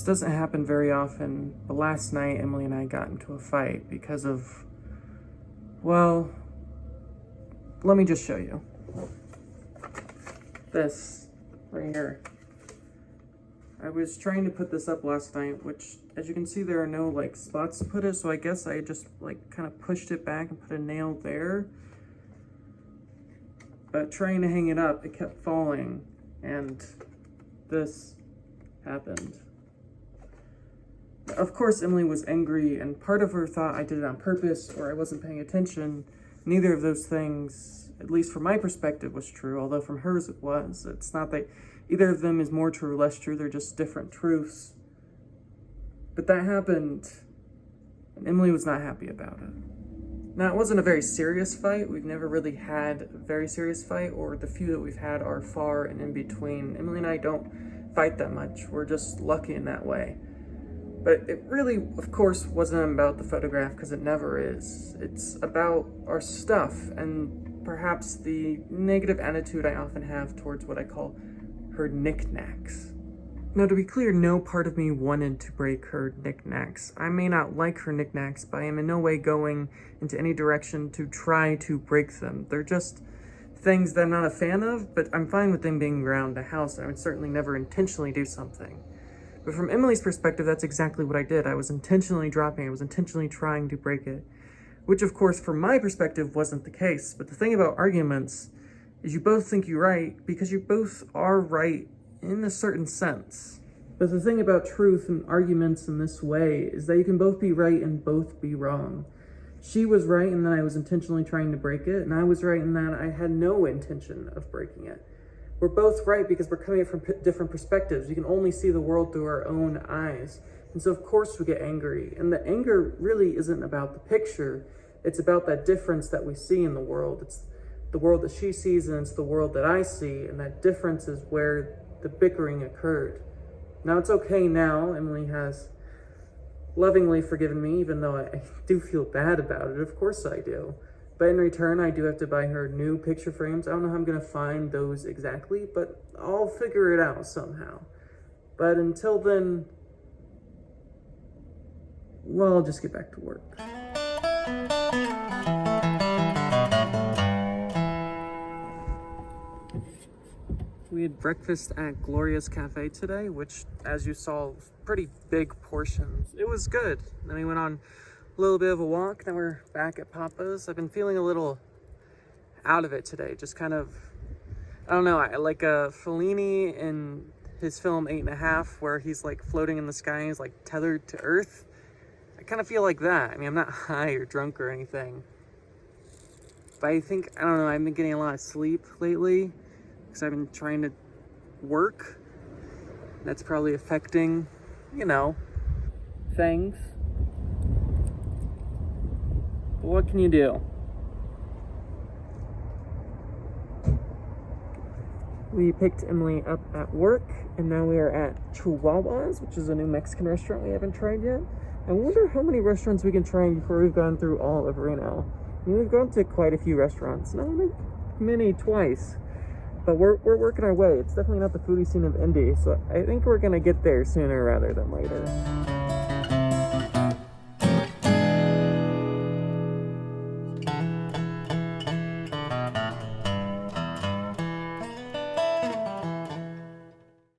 This doesn't happen very often, but last night Emily and I got into a fight because of, well, let me just show you. This right here. I was trying to put this up last night, which, as you can see, there are no like spots to put it, so I guess I just like kind of pushed it back and put a nail there. But trying to hang it up, it kept falling, and this happened. Of course, Emily was angry, and part of her thought I did it on purpose or I wasn't paying attention. Neither of those things, at least from my perspective, was true, although from hers it was. It's not that either of them is more true or less true, they're just different truths. But that happened, and Emily was not happy about it. Now, it wasn't a very serious fight. We've never really had a very serious fight, or the few that we've had are far and in between. Emily and I don't fight that much. We're just lucky in that way. But it really, of course, wasn't about the photograph, because it never is. It's about our stuff, and perhaps the negative attitude I often have towards what I call her knickknacks. Now, to be clear, no part of me wanted to break her knickknacks. I may not like her knickknacks, but I am in no way going into any direction to try to break them. They're just things that I'm not a fan of, but I'm fine with them being around the house, and I would certainly never intentionally do something. But from Emily's perspective, that's exactly what I did. I was intentionally dropping it. I was intentionally trying to break it, which, of course, from my perspective, wasn't the case. But the thing about arguments is you both think you're right because you both are right in a certain sense. But the thing about truth and arguments in this way is that you can both be right and both be wrong. She was right in that I was intentionally trying to break it, and I was right in that I had no intention of breaking it. We're both right because we're coming from different perspectives. You can only see the world through our own eyes. And so of course we get angry. And the anger really isn't about the picture. It's about that difference that we see in the world. It's the world that she sees and it's the world that I see. And that difference is where the bickering occurred. Now it's okay now. Emily has lovingly forgiven me, even though I do feel bad about it. Of course I do. But in return, I do have to buy her new picture frames. I don't know how I'm going to find those exactly, but I'll figure it out somehow. But until then, well, I'll just get back to work. We had breakfast at Gloria's Cafe today, which, as you saw, was pretty big portions. It was good. Then we went on a little bit of a walk. Now we're back at Papa's. I've been feeling a little out of it today. Just kind of, I don't know, I like Fellini in his film 8.5, where he's like floating in the sky, he's like tethered to earth. I kind of feel like that. I mean, I'm not high or drunk or anything, but I think, I don't know, I've been getting a lot of sleep lately because I've been trying to work. That's probably affecting, you know, things. What can you do? We picked Emily up at work, and now we are at Chihuahua's, which is a new Mexican restaurant we haven't tried yet. I wonder how many restaurants we can try before we've gone through all of Reno. I mean, we've gone to quite a few restaurants, not many twice, but we're working our way. It's definitely not the foodie scene of Indy, so I think we're gonna get there sooner rather than later.